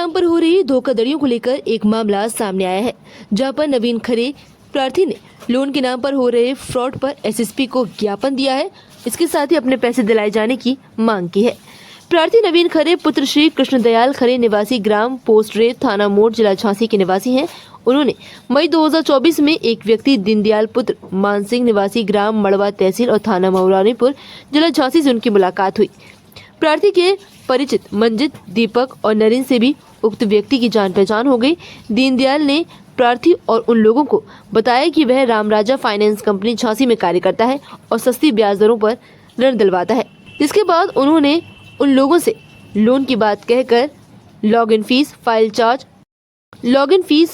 नाम पर हो रही धोखाधड़ियों को लेकर एक मामला सामने आया है, जहां पर नवीन खरे प्रार्थी ने लोन के नाम पर हो रहे फ्रॉड पर एसएसपी को ज्ञापन दिया है। इसके साथ ही अपने पैसे दिलाए जाने की मांग की है। प्रार्थी नवीन खरे पुत्र श्री कृष्णदयाल खरे निवासी ग्राम पोस्टरे थाना मोड़ जिला झांसी के निवासी हैं। उन्होंने मई 2024 में एक व्यक्ति दीनदयाल पुत्र मान सिंह निवासी ग्राम मड़वा तहसील और थाना मऊरानीपुर जिला झांसी से उनकी मुलाकात हुई। प्रार्थी के परिचित मंजित, दीपक और नरेंद्र से भी उक्त व्यक्ति की जान पहचान हो गई। दीनदयाल ने प्रार्थी और उन लोगों को बताया कि वह रामराजा फाइनेंस कंपनी झांसी में कार्य करता है और सस्ती ब्याज दरों पर ऋण दिलवाता है। जिसके बाद उन्होंने उन लोगों से लोन की बात कहकर लॉगिन फीस,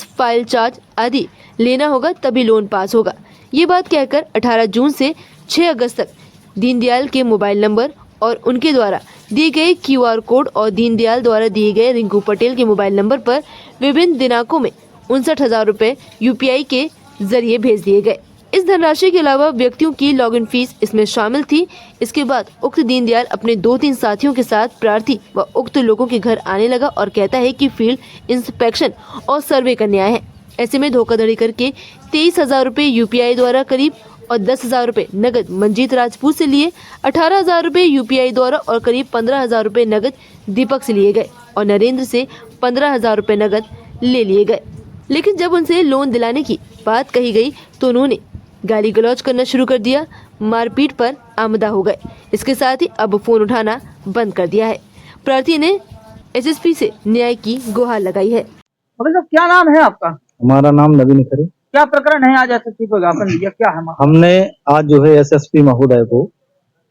फाइल चार्ज आदि लेना होगा, तभी लोन पास होगा। ये बात कहकर 18 जून से 6 अगस्त तक दीनदयाल के मोबाइल नंबर और उनके द्वारा दिए गए QR कोड और दीनदयाल द्वारा दिए गए रिंकू पटेल के मोबाइल नंबर पर विभिन्न दिनांकों में 59,000 रुपए UPI के जरिए भेज दिए गए। इस धनराशि के अलावा व्यक्तियों की लॉगिन फीस इसमें शामिल थी। इसके बाद उक्त दीनदयाल अपने 2-3 साथियों के साथ प्रार्थी व उक्त लोगों के घर आने लगा और कहता है कि फील्ड इंस्पेक्शन और सर्वे करने आए हैं। ऐसे में धोखाधड़ी करके 23,000 रुपए UPI द्वारा करीब और 10,000 रुपए नगद मंजीत राजपूत से लिए, 18,000 रुपए UPI द्वारा और करीब 15,000 रुपए नगद दीपक से लिए गए और नरेंद्र से 15,000 रुपए नगद ले लिए गए। लेकिन जब उनसे लोन दिलाने की बात कही गई तो उन्होंने गाली गलौज करना शुरू कर दिया, मारपीट पर आमदा हो गए। इसके साथ ही अब फोन उठाना बंद कर दिया है। प्रार्थी ने SSP से न्याय की गुहार लगाई है। क्या नाम है आपका? हमारा नाम नवीन खरे। क्या प्रकरण है? आज SSP को ज्ञापन दिया, क्या है? हमने आज जो है SSP महोदय को,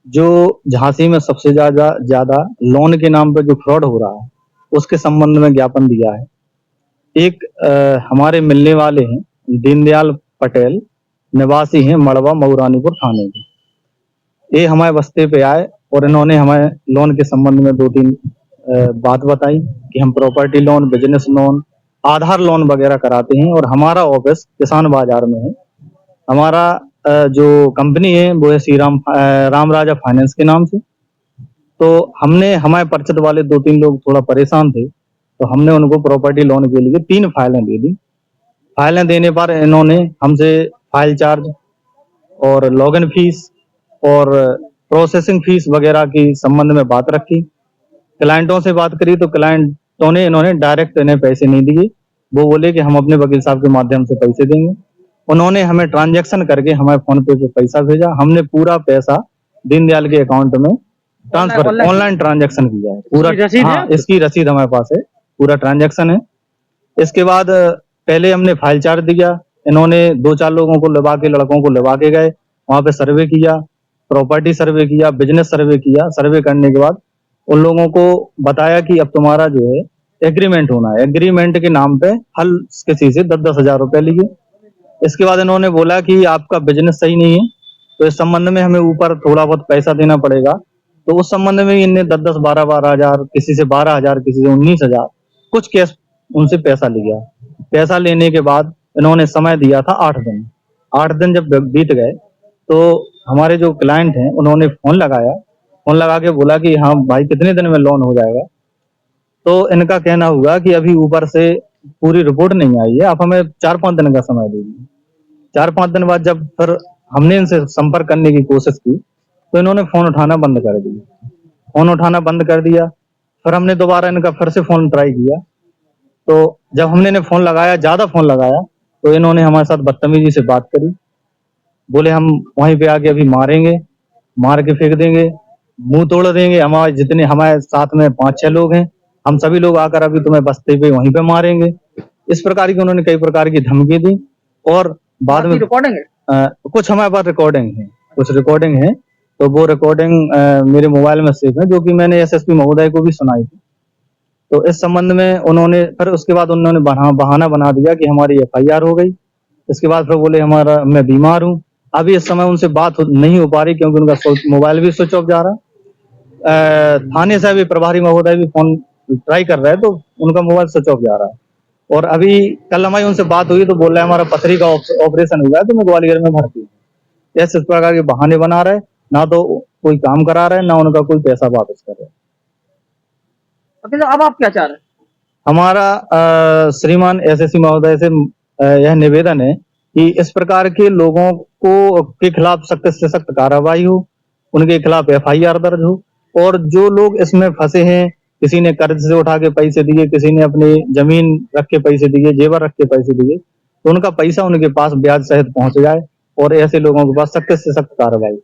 जो झांसी में सबसे ज्यादा लोन के नाम पर जो फ्रॉड हो रहा है उसके संबंध में ज्ञापन दिया है। एक हमारे मिलने वाले हैं दीनदयाल पटेल, निवासी हैं मड़वा मऊरानीपुर थाने के। ये हमारे बस्ते पे आए और इन्होंने हमें लोन के संबंध में 2-3 बात बताई कि हम प्रॉपर्टी लोन, बिजनेस लोन, आधार लोन वगैरह कराते हैं और हमारा ऑफिस किसान बाजार में है। हमारा जो कंपनी है वो है रामराजा फाइनेंस के नाम से। तो हमारे परिचित वाले 2-3 लोग थोड़ा परेशान थे, तो हमने उनको प्रॉपर्टी लोन के लिए 3 फाइलें दे दी। फाइलें देने पर इन्होंने हमसे फाइल चार्ज और लॉगिन फीस और प्रोसेसिंग फीस वगैरह की संबंध में बात रखी। क्लाइंटों से बात करी तो क्लाइंटों ने इन्होंने डायरेक्ट इन्हें पैसे नहीं दिए। वो बोले कि हम अपने वकील साहब के माध्यम से पैसे देंगे। उन्होंने हमें ट्रांजैक्शन करके हमारे फोन पे पैसा भेजा। हमने पूरा पैसा दीनदयाल के अकाउंट में ट्रांसफर, ऑनलाइन ट्रांजैक्शन किया है पूरा। हाँ, इसकी रसीद हमारे पास है, पूरा ट्रांजैक्शन है। इसके बाद पहले हमने फाइल चार्ज दिया। इन्होंने 2-4 लोगों को लड़कों को लगा के गए, वहां पे सर्वे किया, प्रॉपर्टी सर्वे किया, बिजनेस सर्वे किया। सर्वे करने के बाद उन लोगों को बताया कि अब तुम्हारा जो है एग्रीमेंट होना है। एग्रीमेंट के नाम पे हल किसी से 10,000 रुपए लिए। इसके बाद इन्होंने बोला कि आपका बिजनेस सही नहीं है, तो इस संबंध में हमें ऊपर थोड़ा बहुत पैसा देना पड़ेगा। तो उस संबंध में इनने 10-10, 12-12 हजार, किसी से 12,000, किसी से 19,000 कुछ केस उनसे पैसा लिया। पैसा लेने के बाद इन्होंने समय दिया था 8 दिन। 8 दिन जब बीत गए तो हमारे जो क्लाइंट हैं उन्होंने फोन लगाया। फोन लगा के बोला कि हाँ भाई, कितने दिन में लोन हो जाएगा? तो इनका कहना हुआ कि अभी ऊपर से पूरी रिपोर्ट नहीं आई है, आप हमें 4-5 दिन का समय दीजिए। 4-5 दिन बाद जब फिर हमने इनसे संपर्क करने की कोशिश की तो इन्होंने फोन उठाना बंद कर दिया। फोन उठाना बंद कर दिया। फिर हमने दोबारा इनका फिर से फोन ट्राई किया। तो जब हमने इन्हें फोन लगाया, ज्यादा फोन लगाया, तो इन्होंने हमारे साथ बदतमीजी से बात करी। बोले हम वहीं पे आके अभी मारेंगे, मार के फेंक देंगे, मुंह तोड़ देंगे। हमारे जितने हमारे साथ में 5-6 लोग हैं, हम सभी लोग आकर अभी तुम्हें बस्ते पे वहीं पे मारेंगे। इस प्रकार की उन्होंने कई प्रकार की धमकी दी। और बाद में रिकॉर्डिंग है, कुछ हमारे पास रिकॉर्डिंग है। तो वो रिकॉर्डिंग मेरे मोबाइल में सेव है, जो कि मैंने SSP महोदय को भी सुनाई थी। तो इस संबंध में उन्होंने फिर उसके बाद उन्होंने बहाना बना दिया कि हमारी FIR हो गई। इसके बाद फिर बोले मैं बीमार हूँ। अभी इस समय उनसे बात नहीं हो पा रही क्योंकि उनका मोबाइल भी स्विच ऑफ जा रहा। थाने से भी प्रभारी महोदय भी फोन ट्राई कर रहे हैं तो उनका मोबाइल स्विच ऑफ जा रहा है। और अभी कल हमारी उनसे बात हुई तो बोल रहे हैं हमारा पथरी का ऑपरेशन हुआ है तो मैं ग्वालियर में भर्ती हूँ। इस प्रकार के बहाने बना रहे, ना तो कोई काम करा रहे, ना उनका कोई पैसा वापस कर रहे। अब आप क्या चाह रहे हैं? हमारा श्रीमान एसएसपी महोदय से यह निवेदन है कि इस प्रकार के लोगों को के खिलाफ सख्त से सख्त कार्रवाई हो, उनके खिलाफ एफआईआर दर्ज हो, और जो लोग इसमें फंसे हैं, किसी ने कर्ज से उठा के पैसे दिए, किसी ने अपनी जमीन रख के पैसे दिए, जेवर रख के पैसे दिए, तो उनका पैसा उनके पास ब्याज सहित पहुंच जाए और ऐसे लोगों के पास सख्त से सख्त कार्रवाई।